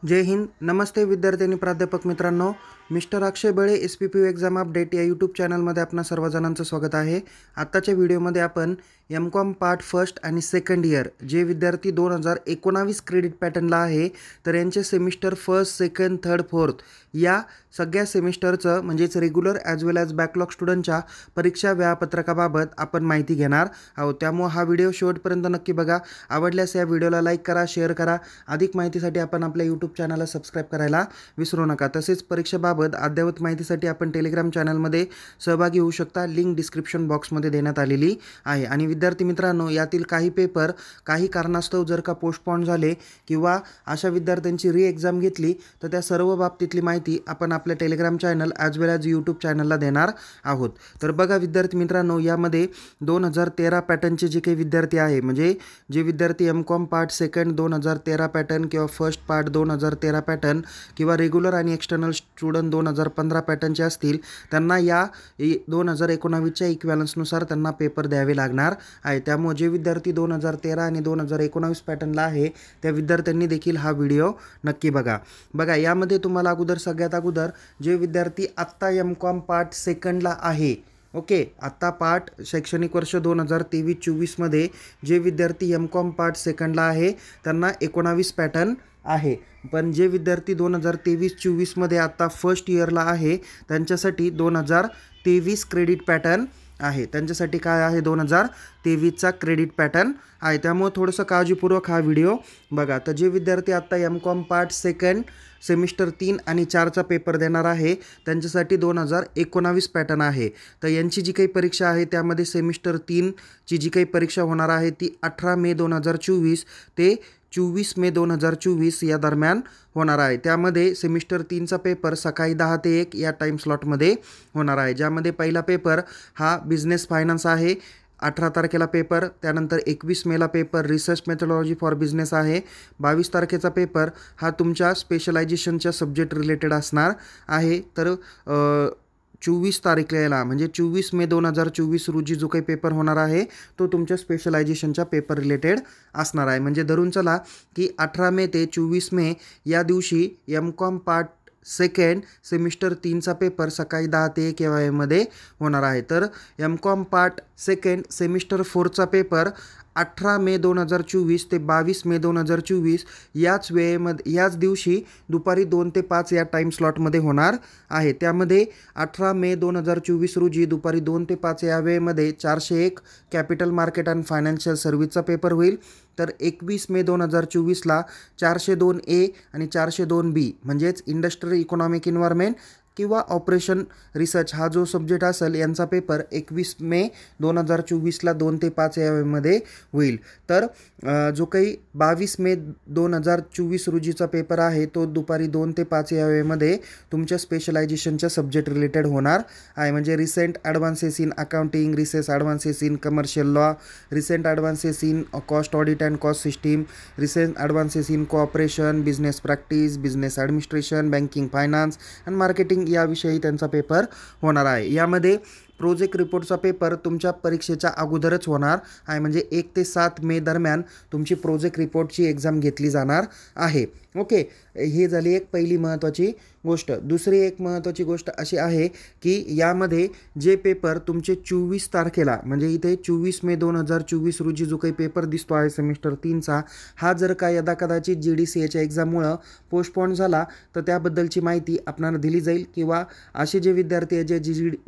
जय हिंद. नमस्ते विद्यार्थी आणि प्राध्यापक मित्रांनो. मिस्टर अक्षय बळे SPPU एक्झाम अपडेट या यूट्यूब चॅनलमध्ये आपणा सर्वजणांचं स्वागत आहे. आत्ताच्या व्हिडिओमध्ये आपण MCOM पार्ट फर्स्ट आणि सेकंड इयर जे विद्यार्थी 2019 क्रेडिट पॅटर्नला आहे तर यांचे semester first, second, third, fourth या सगळ्या सेमिस्टरचं म्हणजेच रेग्युलर ॲज वेल ॲज बॅकलॉग स्टुडंटच्या परीक्षा वेळापत्रकाबाबत आपण माहिती घेणार आहोत. त्यामुळे हा व्हिडिओ शेवटपर्यंत नक्की बघा. आवडल्यास या व्हिडिओला लाईक करा, शेअर करा. अधिक माहितीसाठी आपण आपल्या यूट्यूब चॅनलला सबस्क्राईब करायला विसरू नका. तसेच परीक्षेबाबत अद्ययावत माहितीसाठी आपण टेलिग्राम चॅनलमध्ये सहभागी होऊ शकता. लिंक डिस्क्रिप्शन बॉक्समध्ये देण्यात आलेली आहे. आणि विद्यार्थी मित्रांनो, यातील काही पेपर काही कारणास्तव जर का पोस्टपोन झाले किंवा अशा विद्यार्थ्यांची री एक्झाम घेतली तर त्या सर्व बाबतीतली माहिती आपण आपल्या टेलिग्राम चॅनल ॲज वेल ॲज यूट्यूब चॅनलला देणार आहोत. तर बघा विद्यार्थी मित्रांनो, यामध्ये 2013 पॅटर्नचे जे काही विद्यार्थी आहे म्हणजे जे विद्यार्थी MCOM पार्ट सेकंड 2013 पॅटर्न किंवा फर्स्ट पार्ट 2013 पॅटर्न किंवा रेग्युलर आणि एक्सटर्नल स्टुडंट 2015 पॅटर्नचे असतील त्यांना या 2019च्या इक्वॅलन्सनुसार त्यांना पेपर द्यावे लागणार आहे. त्यामुळे जे विद्यार्थी 2013 आणि 2019 पॅटर्नला आहे त्या विद्यार्थ्यांनी देखील हा व्हिडिओ नक्की बघा. यामध्ये तुम्हाला सगळ्यात अगोदर जे विद्यार्थी आत्ता MCOM पार्ट सेकंडला आहे, ओके, आत्ता पार्ट शैक्षणिक वर्ष 2023-24 मध्ये जे विद्यार्थी MCOM पार्ट सेकंडला आहे त्यांना 19 पॅटर्न आहे. पण जे विद्यार्थी 2023-24 मध्ये आत्ता फर्स्ट इयरला आहे त्यांच्यासाठी 2023 क्रेडिट पॅटर्न आहे. त्यांच्यासाठी काय आहे, 2023चा क्रेडिट पॅटर्न आहे. त्यामुळे थोडंसं काळजीपूर्वक हा व्हिडिओ बघा. तर जे विद्यार्थी आत्ता MCOM पार्ट सेकंड सेमिस्टर 3 आणि 4चा पेपर देणार आहे त्यांच्यासाठी 2019 पॅटर्न आहे. तर यांची जी काही परीक्षा आहे त्यामध्ये सेमिस्टर 3ची जी काही परीक्षा होणार आहे ती 18 मे 2024 ते 24 मे 2024 या दरम्यान होणार आहे. त्यामध्ये सेमिस्टर 3चा पेपर सकाळी 10 ते 1 या टाईम स्लॉटमध्ये होणार आहे. ज्यामध्ये पहिला पेपर हा बिझनेस फायनान्स आहे, 18 तारखेला पेपर. त्यानंतर 21 मेला paper research methodology for business आहे. 22 तारखेचा पेपर हा तुमच्या स्पेशलायझेशनच्या सब्जेक्ट रिलेटेड असणार आहे. तर 24 तारखेला म्हणजे 24 मे 2024 रोजी जो काही पेपर होणार आहे तो तुमच्या स्पेशलायझेशनच्या पेपर रिलेटेड असणार आहे. म्हणजे धरून चला की 18 मे ते 24 मे या दिवशी MCOM पार्ट सेकंड सेमिस्टर 3चा पेपर सकाळी 10 ते 1 या वेळेमध्ये होणार आहे. तर MCOM पार्ट सेकंड सेमिस्टर 4चा पेपर 18 मे 2024 ते 22 मे 2024 याच दिवशी दुपारी 2 ते 5 या टाईम स्लॉटमध्ये होणार आहे. त्यामध्ये 18 मे 2024 रोजी दुपारी 2 ते 5 या वेळेमध्ये 401 कॅपिटल मार्केट अँड फायनान्शियल सर्व्हिसचा पेपर होईल. तर 21 मे 2024ला 402A आणि 402B म्हणजेच इंडस्ट्रियल इकॉनॉमिक एन्व्हायरमेंट किंवा ऑपरेशन रिसर्च हा जो सब्जेक्ट असेल यांचा पेपर 21 मे 2024ला 2 ते 5 या वेळेमध्ये होईल. तर जो काही 22 मे 2024 रोजीचा पेपर आहे तो दुपारी 2 ते 5 या वेळेमध्ये तुमच्या स्पेशलायझेशनच्या सब्जेक्ट रिलेटेड होणार आहे. म्हणजे recent advances in accounting, recent advances in commercial law, recent advances in cost audit and cost system, recent advances in cooperation, business practice, business administration, banking, finance and marketing याविषयी त्यांचा paper होणार आहे. यामध्ये project रिपोर्टचा paper तुमच्या परीक्षेच्या अगोदरच होणार आहे. म्हणजे 1 ते 7 मे दरम्यान तुमची प्रोजेक्ट रिपोर्टची एक्झाम घेतली जाणार आहे. ओके, ही झाली एक पहिली महत्त्वाची गोष्ट. दुसरी एक महत्त्वाची गोष्ट अशी आहे की यामध्ये जे पेपर तुमचे 24 तारखेला म्हणजे इथे 24 मे 2024 रोजी जो काही पेपर दिसतो आहे सेमिस्टर 3चा हा जर का यदाकदाचित GDCAच्या एक्झाममुळं पोस्टपोन झाला तर त्याबद्दलची माहिती आपणाला दिली जाईल. किंवा असे जे विद्यार्थी आहे जे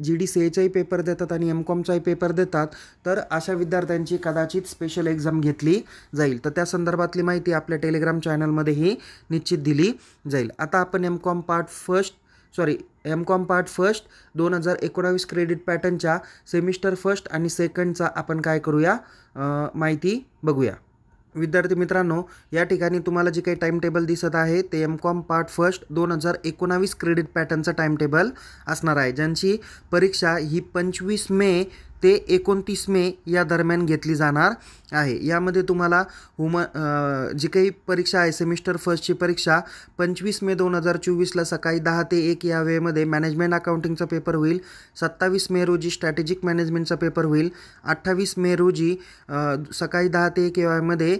GDCAचाही पेपर देतात आणि MCOMचाही पेपर देतात तर अशा विद्यार्थ्यांची कदाचित स्पेशल एक्झाम घेतली जाईल. तर त्या संदर्भातली माहिती आपल्या टेलिग्राम चॅनलमध्येही निश्चित दिली जाईल. आता आपण MCOM पार्ट फर्स्ट 2019 क्रेडिट पॅटर्नच्या सेमिस्टर फर्स्ट आणि सेकंडचा आपण काय करूया माहिती बघूया. विद्यार्थी मित्रांनो, या ठिकाणी तुम्हाला जे काही टाइम टेबल दिसत आहे ते MCOM पार्ट फर्स्ट 2019 क्रेडिट पॅटर्नचं टाइम टेबल असणार आहे, ज्यांची परीक्षा ही 25 मे ते 29 मे या दरम्यान घेतली जाणार आहे। यामध्ये तुम्हाला जी काही परीक्षा आहे सेमिस्टर फर्स्टची परीक्षा 25 मे 2024ला सकाळी 10 ते 1 या वेळेमध्ये मॅनेजमेंट अकाउंटिंगचा पेपर होईल। 27 मे रोजी स्ट्रॅटेजिक मॅनेजमेंटचा पेपर होईल। 28 मे रोजी सकाळी 10 ते 1 या वेळेमध्ये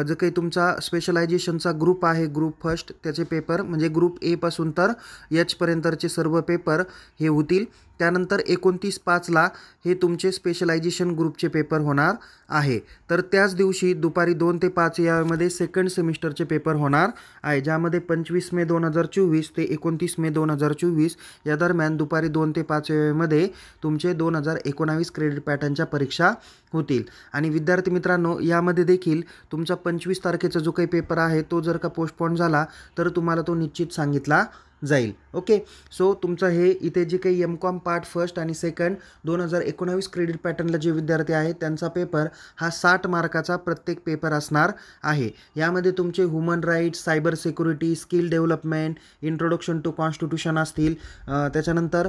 जो काही तुमचा स्पेशलायझेशनचा ग्रुप आहे ग्रुप फर्स्ट त्याचे पेपर म्हणजे ग्रुप ए पासून तर एच पर्यंतचे सर्व पेपर हे होतील। त्यानंतर 29/5ला हे तुमचे स्पेशलायझेशन ग्रुपचे पेपर होणार आहे। तर त्याच दिवशी दुपारी 2 ते 5 यामध्ये सेकंड सेमिस्टरचे पेपर होणार आहे, ज्यामध्ये 25 मे 2024 ते 29 मे 2024 या दरम्यान दुपारी 2 ते 5 वेळेमध्ये तुमचे 2019 क्रेडिट पॅटर्नच्या परीक्षा होतील। आणि विद्यार्थी मित्रांनो, यामध्ये देखील तुमचा 25 तारखेचा जो काही पेपर आहे तो जर का पोस्टपोन झाला तर तुम्हाला तो निश्चित सांगितला जाईल। ओके, सो तुमचं हे इथे जे काही MCOM पार्ट फर्स्ट आणि सेकंड 2019 क्रेडिट पॅटर्नला जे विद्यार्थी आहेत त्यांचा पेपर हा 60 मार्काचा प्रत्येक पेपर असणार आहे। यामध्ये तुमचे human rights, cyber security, skill development, introduction to constitution असतील, त्याच्यानंतर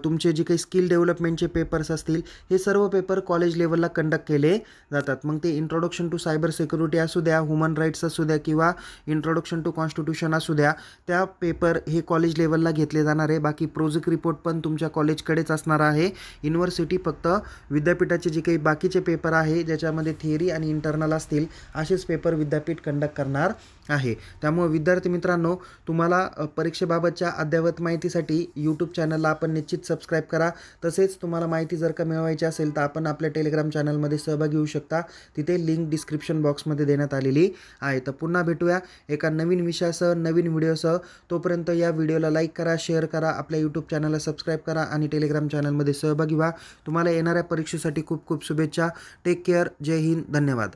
तुमचे जे काही स्किल डेव्हलपमेंटचे पेपर्स असतील हे सर्व पेपर कॉलेज लेवलला कंडक्ट केले जातात। मग ते इंट्रोडक्शन टू सायबर सिक्युरिटी असू द्या, ह्युमन राईट्स असू द्या किंवा इंट्रोडक्शन टू कॉन्स्टिट्यूशन असू द्या, त्या पेपर हे कॉलेज लेवलला घेतले जाणार आहे। बाकी प्रोजेक्ट रिपोर्ट पण तुमच्या कॉलेजकडेच असणार आहे। युनिव्हर्सिटी फक्त विद्यापीठाचे जे काही बाकीचे पेपर आहे ज्याच्यामध्ये थिअरी आणि इंटरनल असतील असेच पेपर विद्यापीठ कंडक्ट करणार आहे। त्यामुळे विद्यार्थी मित्रांनो, तुम्हाला परीक्षेबाबतच्या अद्ययावत माहितीसाठी यूट्यूब चॅनलला आपण निश्चित सबस्क्राईब करा। तसेच तुम्हाला माहिती जर का मिळवायची असेल तर आपण आपल्या टेलिग्राम चॅनलमध्ये सहभागी होऊ शकता, तिथे लिंक डिस्क्रिप्शन बॉक्समध्ये देण्यात आलेली आहे। तर पुन्हा भेटूया एका नवीन विषयासह, नवीन व्हिडिओसह। तोपर्यंत या व्हिडिओला लाईक करा, शेअर करा, आपल्या यूट्यूब चॅनलला सबस्क्राईब करा आणि टेलिग्राम चॅनलमध्ये सहभागी व्हा। तुम्हाला येणाऱ्या परीक्षेसाठी खूप खूप शुभेच्छा। टेक केअर, जय हिंद, धन्यवाद।